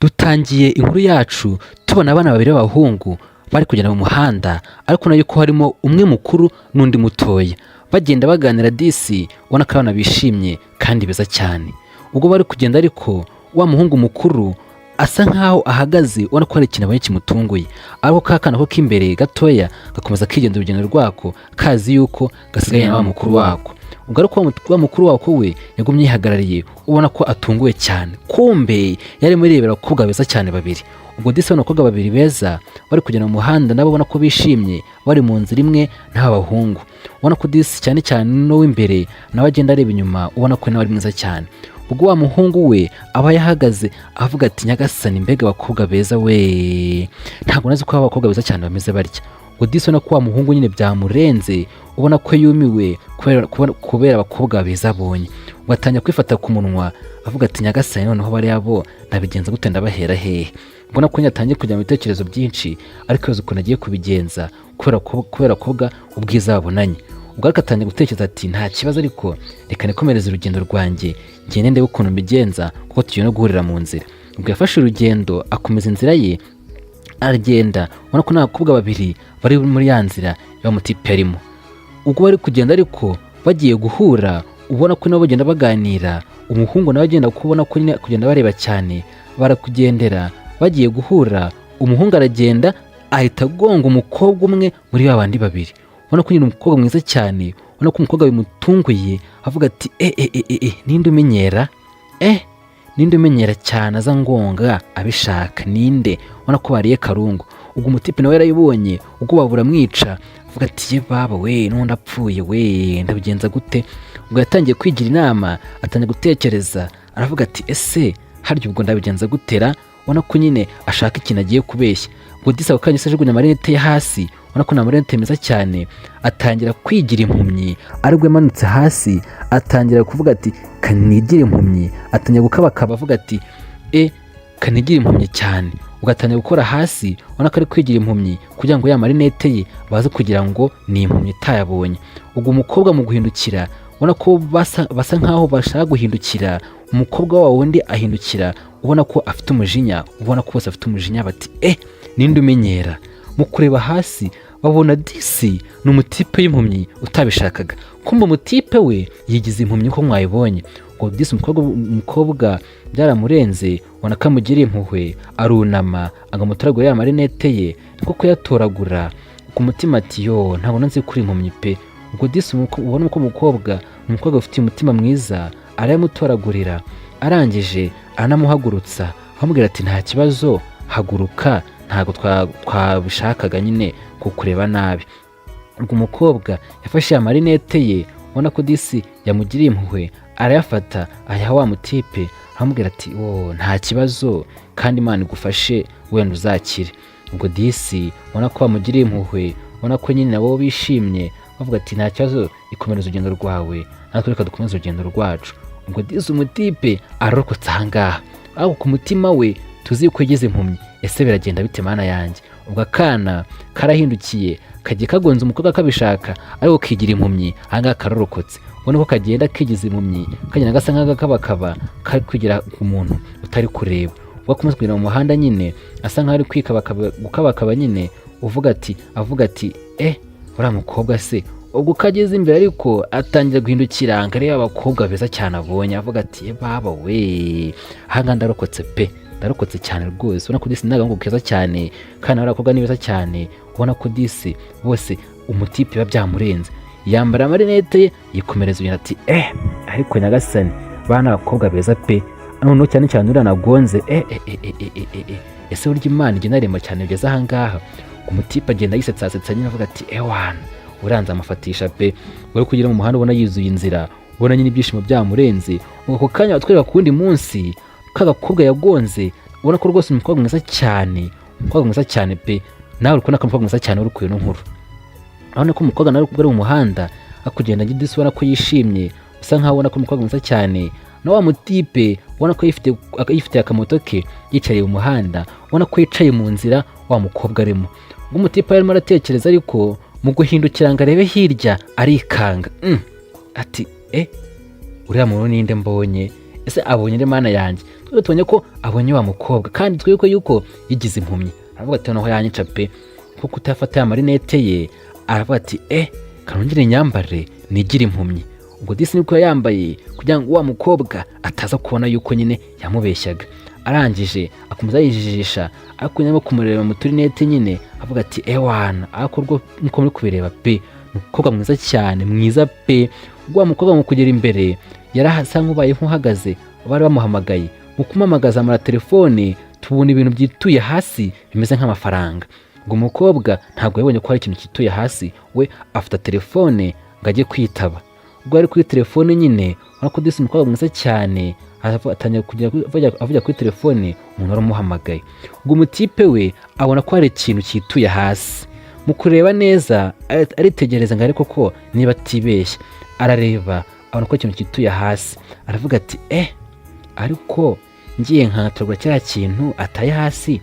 Dutangiye inkuru yacu tubona abana babiri b'abahungu bari kugenda mu muhanda, ariko nayo ko harimo umwe mukuru n'undi mutoya, bagenda baganira disi, ubona ko abana bishimye kandi beza cyane. Ubwo bari kugenda ariko wa muhungu mukuru asa nkaho ahagaze, ubona ko hari ikintu abonye kimutunguye, ariko ka kana ko k'imbere gatoya gakomeza kigenda urugendo rwako kazi yuko gasigaye na wa mukuru wako. Ubwo ariko wa mukuru wako we yagumye yihagarariye, ubona ko atunguwe cyane, kumbe yari murebera abakobwa beza cyane babiri. Ubwo disi abakobwa babiri beza bari kugenda mu muhanda, nabo ubona ko bishimye bari mu nzira imwe n'aba bahungu. Ubona ko disi cyane cyane no w'imbere nawe agenda areba inyuma, ubona ko nawe ari mwiza cyane. Ubwo wa muhungu we aba yahagaze avuga ati nyagasani, mbega abakobwa beza we, ntabwo nazi ko abakobwa beza cyane bameze barya. Ubwo disi ubona ko wa muhungu nyine byamurenze, ubona ko yumiwe kubera abakobwa beza abonye. Ubwo atangira kwifata ku munwa avuga ati nyagasani, noneho bariya bo nabigenza gute, ndabahera hehe? Ubona ko atangiye kujya mu bitekerezo byinshi, ariko yoza ukuntu agiye kubigenza kubera abakobwa ubwiza babonanye. Ubwo ariko atangiye gutekereza ati nta kibazo, ariko reka nikomereze urugendo rwanjye, ngende ndebe ukuntu mbigenza, kuko tugiye no guhurira mu nzira. Ubwo yafashe urugendo akomeza inzira ye aragenda, ubona ko n'abakobwa babiri bari muri ya nzira y'amutipe arimo. Ubwo bari kugenda ariko bagiye guhura, ubona ko nabo bagenda baganira, umuhungu nawe agenda kubona ko nyine kugenda bareba cyane, barakugendera bagiye guhura. Umuhungu aragenda ahita agonga umukobwa umwe muri ba bandi babiri, ubona ko nyine umukobwa mwiza cyane, ubona ko umukobwa bimutunguye, avuga ati ninde umenyera ninde umenyera cyane aza ngonga abishaka, ninde? Ubona ko bariye karungu. Ubwo umutipe nawe yarayibonye, ubwo babura mwica, avuga ati ye baba we, n'undi apfuye we, ndabigenza gute? Ubwo yatangiye kwigira inama, atangiye gutekereza, aravuga ati ese harya ubwo ndabigenza gutera? Ubona ko nyine ashaka ikintu agiye kubeshya. Ubwo disi ako kanya ajugunya amarinete ye hasi, ubona ko ni amarinete meza cyane, atangira kwigira impumyi. Aribwo yamanutse hasi atangira kuvuga ati kanigire impumyi, atangira gukabakaba avuga ati kanigire impumyi cyane. Ugatangira gukora hasi, ubona ko ari kwigira impumyi kugira ngo ya marinete ye baze kugira ngo ni impumyi itayabonye. Ubwo umukobwa mu guhindukira, ubona ko basa nkaho bashaka guhindukira, umukobwa wa wundi ahindukira, ubona ko afite umujinya, ubona ko bose afite umujinya, bati ninde umenyera? Mu kureba hasi babona disi ni umutipe w'impumyi utabishakaga, kumva umutipe we yigize impumyi ko mwayibonye. Ubwo disi umukobwa byaramurenze, ubona ko amugiriye impuhwe, arunama agamutoragura ya marinete ye, niko kuyatoragura ku mutima ati yo, ntabwo nzi kuri impumyi pe. Ubwo disi ubona ko umukobwa ufite umutima mwiza, arayamutoragurira, arangije aranamuhagurutsa, amubwira ati nta kibazo, haguruka, ntabwo twabishakaga nyine kukureba nabi. Ubwo umukobwa yafashe ya marinete ye, ubona ko disi yamugiriye impuhwe, arayafata ayaha wa mutipe, aramubwira ati nta kibazo, kandi Imana igufashe wenda uzakire. Ubwo disi ubona ko bamugiriye impuhwe, ubona ko nyine nabo bishimye, bavuga ati nta kibazo, ikomereza urugendo rwawe, natwe reka dukomeze urugendo rwacu. Ubwo disi umutipe ararokotse ahangaha, ariko ku mutima we tuzi ko yigeze impumyi, ese biragenda bite mana yanjye? Ubwo akana karahindukiye kagiye kagonza umukobwa kabishaka, ariko kigira impumyi, ahangaha karorokotse. Ubona ko kagenda kigize impumyi, kagenda gasa nk'agakabakaba kari kwigira ku muntu utari kureba. Ubwo akomeza kugenda mu muhanda nyine asa nk'aho ari gukabakaba nyine, avuga ati uriya mukobwa se. Ubwo kageze imbere ariko atangira guhindukira ngo arebe abakobwa beza cyane abonye, avuga ati baba we, ahangaha ndarokotse pe, ndarokotse cyane rwose. Ubona ko disi n'agahungu keza cyane, kandi abakobwa ni beza cyane, ubona ko disi bose umutipe biba byamurenze, yambara amarinete ye yikomereza ibintu ati ariko nyagasani, bana abakobwa beza pe, noneho cyane cyane uriya nagonze, ese burya Imana igenda irema cyane bigeze ahangaha. Umutipe agenda yisetsa nyine avuga ati wana, uranze amafatisha pe. Wari kugera mu muhanda ubona yuzuye inzira, ubona nyine ibyishimo byamurenze. Ako kanya batwereka ku wundi munsi k'agakobwa yagonze, ubona ko rwose umukobwa mwiza cyane pe. Nawe uri kubona ko umukobwa mwiza cyane uri kuyo nkuru, urabona ko umukobwa nawe uri mu muhanda akugenda disi, ubona ko yishimye, usa nkaho ubona ko umukobwa mwiza cyane. Na wa mutipe ubona ko yifitiye akamoto ke, yicariye mu muhanda, ubona ko yicaye mu nzira wa mukobwa arimo. Ubwo umutipe yarimo aratekereza, ariko mu guhindukira ngo arebe hirya arikanga, ati uriya muntu ninde mbonye? ese abonye nde mana yanjye twebwe tubonye ko abonye wa mukobwa kandi twebwe yuko yigize impumyi. Aravuga ati noneho yanyica pe kuko utafata ya marinete ye. Aravuga ati kanongere nyambare nigira impumyi. Ubwo disi niko yambaye kugira ngo wa mukobwa ataza kubona yuko nyine yamubeshyaga. Arangije akomeza yijijisha ariko nyine kumureba mu turinete nyine avuga ati ewana akorwa muko muri kubireba pe umukobwa mwiza cyane mwiza pe. Ubwo wa mukobwa mu kugera imbere yarahasa nk'ubaye nk'uhagaze bari bamuhamagaye mu kumamagaza amara telefone tubona ibintu byituye hasi bimeze nk'amafaranga. Ngo umukobwa ntabwo yabonye ko hari ikintu cyituye hasi, we afata telefone ngo ajye kwitaba. Ubwo ari kuri telefone nyine urabona ko disi umukobwa mwiza cyane atangiye avuga kuri telefone umuntu waramuhamagaye. Ubwo umutipe we abona ko hari ikintu cyituye hasi. Mu kureba neza aritegereza ngo ariko ko niba atibeshya arareba abona ko ikintu cyituye hasi. Aravuga ati ariko ngiye nkatorwa cya kintu ataye hasi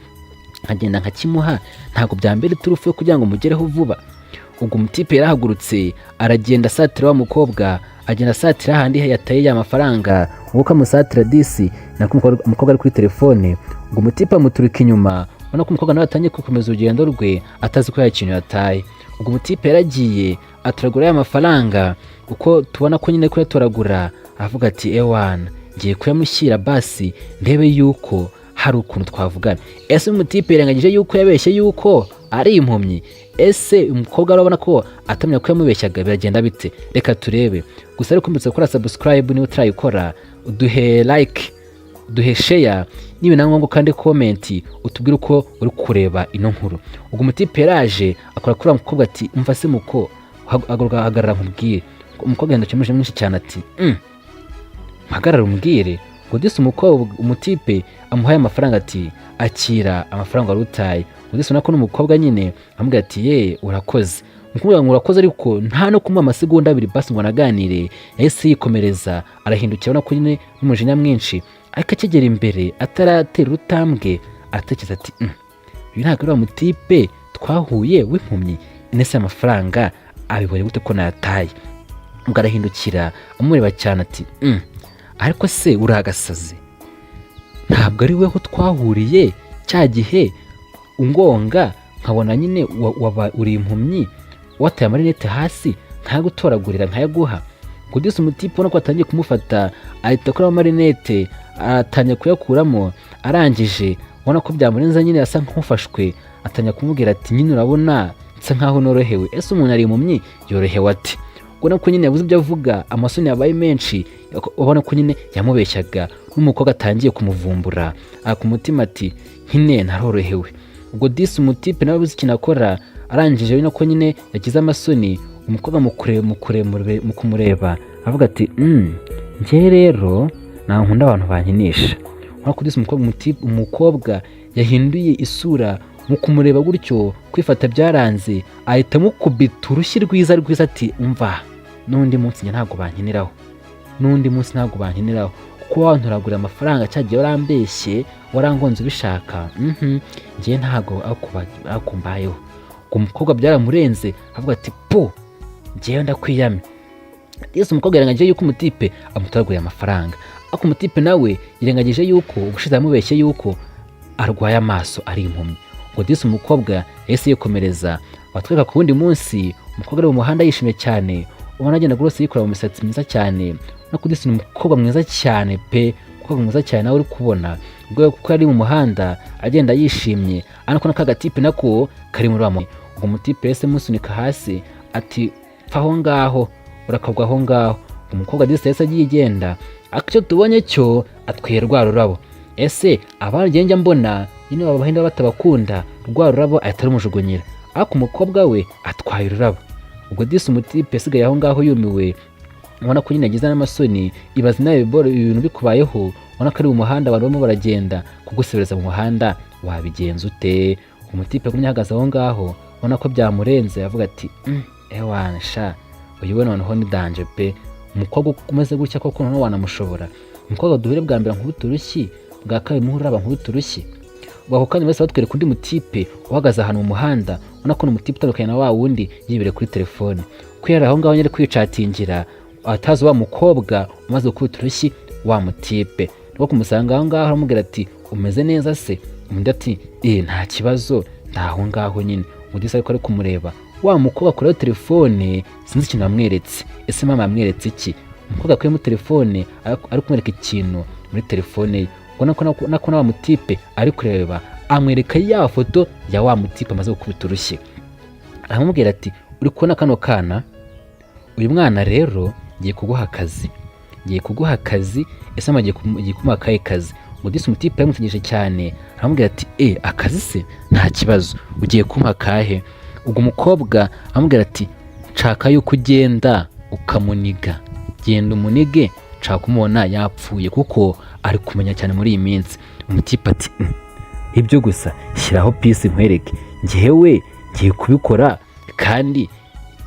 nkagenda nkakimuha ntabwo byambere turufu yo kugira ngo mugereho vuba. Ubwo umutipe yarahagurutse aragenda asatira wa mukobwa, agenda asatira handi yataye ya mafaranga uko amusatira disi nako umukobwa ari kuri telefone. Ubwo umutipe amuturika inyuma ubona ko umukobwa nawe atangiye gukomeza urugendo rwe atazi ko ikintu yataye. Ubwo umutipe yaragiye aturagura ya mafaranga uko tubona ko nyine kuyatoragura aravuga ati ewana ngiye kuyamushyira basi ndebe yuko hari ukuntu twavugana. Ese umutipe yarangije yuko yabeshye yuko ari impumyi? Ese umukobwa arabona ko atamenya ko yamubeshyaga biragenda bite? Reka turebe. Gusa ariko mbitse gukora subscribe niba utarayikora, duhe like, duhe share, niba nangongo kandi comment utubwire uko uri kureba ino nkuru. Ubwo umutipe yaraje akora kuri umukobwa ati umva se muko ahagarara nkubwire. Umukobwa yandakimuje mwinshi cyane ati mpagarara umbwire. Ngo disi umukobwa umutipe amuhaye amafaranga ati akira amafaranga warutaye. Ngo disi nako n'umukobwa nyine amubwira ati urakoze. Umukobwa ngo urakoze ariko nta no kumuha amasegonda abiri basi ngo anaganire yahise yikomereza arahindukira ubona ko nyine n'umujinya mwinshi ariko akigera imbere ataratera urutambwe aratekereza ati uyu ntabwo ari wa mutipe twahuye w'impumyi nese amafaranga abibonye gute ko nayataye. Ubwo arahindukira amureba cyane ati ariko se uragasaze ntabwo ari weho twahuriye cya gihe ungonga nkabona nyine uri impumyi wataye amarinete hasi nkagutoragurira nkayaguha. Ngo disi umutipe ubona ko atangiye kumufata ahita akora amarinete atangiye kuyakuramo. Arangije ubona ko byamurenza nyine asa nk'ufashwe atangiye kumubwira ati nyine urabona nsa nkaho norohewe. Ese umuntu ari impumyi yorohewe ati? Ubona ko nyine yabuze ibyo avuga amasoni yabaye menshi ubona ko nyine yamubeshyaga n'umukobwa atangiye kumuvumbura ku mutima ati nkine narorohewe. Ubwo disi umutipe nawe uzi ikintu akora arangije bino ko nyine yagize amasoni umukobwa mu kumureba avuga ati njye rero nta nkunda abantu bankinisha. Ubona ko disi umukobwa yahinduye isura mu kumureba gutyo kwifata byaranze ahita mukubita urushyi rwiza ati umva n'undi munsi njye ntabwo bankiniraho, n'undi munsi ntabwo bankiniraho kuko wanturagura amafaranga cyagiye warambeshye warangonze ubishaka njye ntabwo akumbayeho. Umukobwa byaramurenze avuga ati njyewe ndakwiyame. Yesu umukobwa yarangije yuko umutipe amutoraguriye amafaranga ariko umutipe nawe yirengagije yuko ubushize yamubeshye yuko arwaye amaso ari impumyi. Ngo disi umukobwa yahise yikomereza batwereka ku wundi munsi umukobwa ari mu muhanda yishimye cyane ubona agenda rwose yikora mu misatsi myiza cyane. No ku disi umukobwa mwiza cyane pe umukobwa mwiza cyane nawe uri kubona ubwo kuko ari mu muhanda agenda yishimye ariko n'akagatipe nako kari muri wamo. Ngo umutipe yahise musunika hasi ati pfaho ngaho urakagwa aho ngaho. Umukobwa disi yahise agiye igenda icyo tubonye cyo atwerwa rurabo. Ese abandi njya mbona nyine babahinda batabakunda rwa rurabo ahita rumujugunyira ariko umukobwa we atwaye ururabo. Ubwo disi umutipe asigaye aho ngaho yumiwe ubona ko nyine agize n'amasoni ibaze nawe ibintu bikubayeho ubona ko ari mu muhanda abantu barimo baragenda kugusebereza mu muhanda wabigenza ute? Umutipe kumwe ahagaze aho ngaho ubona ko byamurenze avuga ati ewana sha uyu we noneho ni danje pe. Umukobwa umeze gutya koko noneho wanamushobora. Umukobwa duhure bwa mbere nkubita urushyi bwa kabiri muhuraba nkubita urushyi. Ubwo kandi bose batwereka undi mutipe uhagaze ahantu mu muhanda ubona ko n'umutipe utandukanye na wa wundi yibere kuri telefone kwera aho ngaho nyine kwicatingira atazi wa mukobwa umaze gukubita urushyi wa mutipe niko kumusanga aho ngaho aramubwira ati umeze neza se? Undi ati nta kibazo ndaho ngaho nyine. Disi ariko ari kumureba, wa mukobwa akuraho telefone sinzi ikintu yamweretse. Ese mama yamweretse iki? Umukobwa akuyemo telefone ari kumwereka ikintu muri telefone ye, ubona ko na wa mutipe ari kureba amwereka ya foto ya wa mutipe amaze gukubita urushyi. Aramubwira ati uri kubona kano kana? Uyu mwana rero ngiye kuguha akazi. Ese mama agiye kumuha akahe kazi? Disi umutipe yamutegereje cyane, aramubwira ati akazi se? Nta kibazo, ugiye kumuha akahe? Ubwo umukobwa aramubwira ati nshaka yuko ugenda ukamuniga, genda umunige, nshaka kumubona yapfuye kuko ari kumenya cyane muri iyi minsi. Umutipe ati ibyo gusa, shyiraho pisi nkwereke, njyewe ngiye kubikora kandi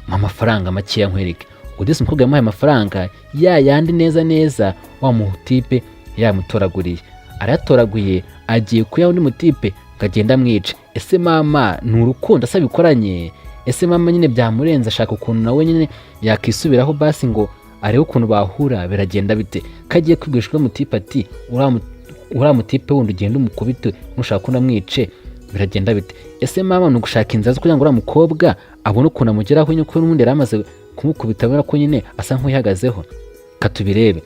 amafaranga makeya nkwereke. Disi umukobwa yamuhaye amafaranga yandi neza wa mutipe yamutoraguriye, arayatoraguye agiye kuyaha undi mutipe ngagenda amwica. Ese mama ni urukundo asa bikoranye? Ese mama nyine byamurenze, ashaka ukuntu nawe nyine yakisubiraho basi ngo arebe ukuntu bahura, biragenda bite? Kagiye kwigishwa mutipe ati uriya mutipe wundi ugenda umukubite nushaka ko unamwice, biragenda bite? Ese mama ni ugushaka inzira zo kugira ngo uriya mukobwa abone ukuntu amugeraho nyine, kuko n'ubundi yari amaze kumukubita abona ko nyine asa nk'uyihagazeho. Katubirebe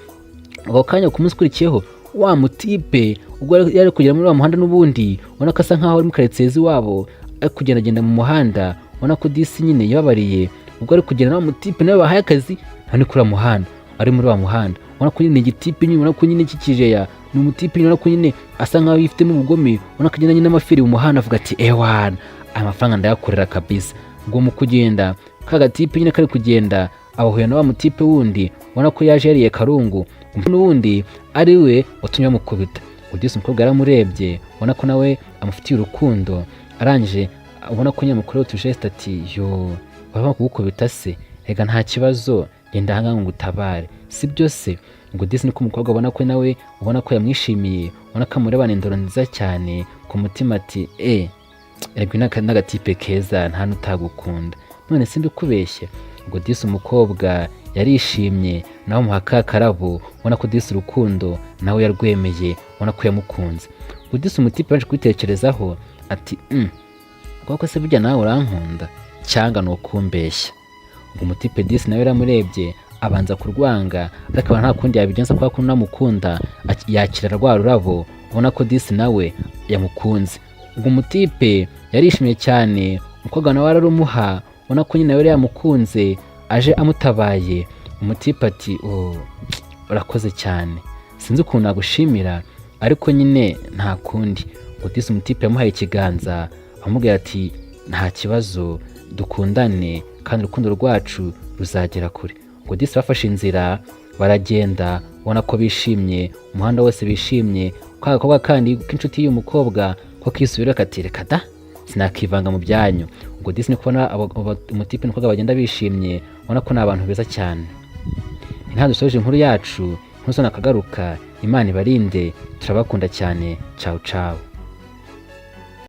ako kanya ku munsi ukurikiyeho, wa mutipe ubwo yari kugera muri wa muhanda n'ubundi ubona ko asa nkaho ari mu karitsiye iwabo, ari kugendagenda mu muhanda, ubona ko disi nyine yababariye. Ubwo ari kugenda na wa mutipe nawe bahaye akazi, nani kuri wa muhanda, ari muri wa muhanda, ubona ko nyine igitipe nyine, ubona ko nyine kikijeya, ni umutipe nyine, ubona ko nyine asa nkaho yifitemo ubugome, ubona ko agenda nyine n'amafiri mu muhanda, avuga ati wana aya mafaranga ndayakorera kabisa. Ubwo mu kugenda ka gatipe nyine kari kugenda abahuye na wa mutipe wundi, ubona ko yaje yariye karungu, n'ubundi ari we watumye bamukubita. Disi umukobwa yaramurebye, ubona ko nawe amufitiye urukundo, arangije ubona ko nyine amukorewe utujeste ati baba kugukubita se? Rega nta kibazo, genda ahangaha ngo utabare, si byo se? Disi niko umukobwa ubona ko nawe ubona ko yamwishimiye, ubona ko amurebana indoro nziza cyane ku mutima ati rega n'agatipe keza nta n'utagukunda, none simbikubeshye. Disi umukobwa yarishimye, nawe amuha ka karabo, ubona ko disi urukundo nawe yarwemeye, ubona ko yamukunze. Disi umutipe yaje kwitekerezaho ati koko se burya nawe urankunda cyangwa ni ukumbeshya? Umutipe disi nawe yaramurebye, abanza kurwanga, ariko nta kundi yabigenza kubera ko unamukunda, yakira rwa rurabo, ubona ko disi nawe yamukunze. Umutipe yarishimye cyane, umukobwa nawe ararumuha, ubona ko nyine yari yamukunze, aje amutabaye. Umutipe ati urakoze cyane, sinzi ukuntu nagushimira, ariko nyine nta kundi. Disi umutipe yamuhaye ikiganza, amubwira ati nta kibazo, dukundane kandi urukundo rwacu ruzagera kure. Disi bafashe inzira baragenda, ubona ko bishimye, umuhanda wose bishimye. Kwa gakobwa kandi k'inshuti y'umukobwa ko kisubira kati reka da sinakivanga mu byanyu. Disi ni kubona umutipe n'umukobwa bagenda bishimye, ubona ko ni abantu beza cyane. Nta dusoje inkuru yacu, ntuzona akagaruka. Imana ibarinde, turabakunda cyane. Ciao ciao.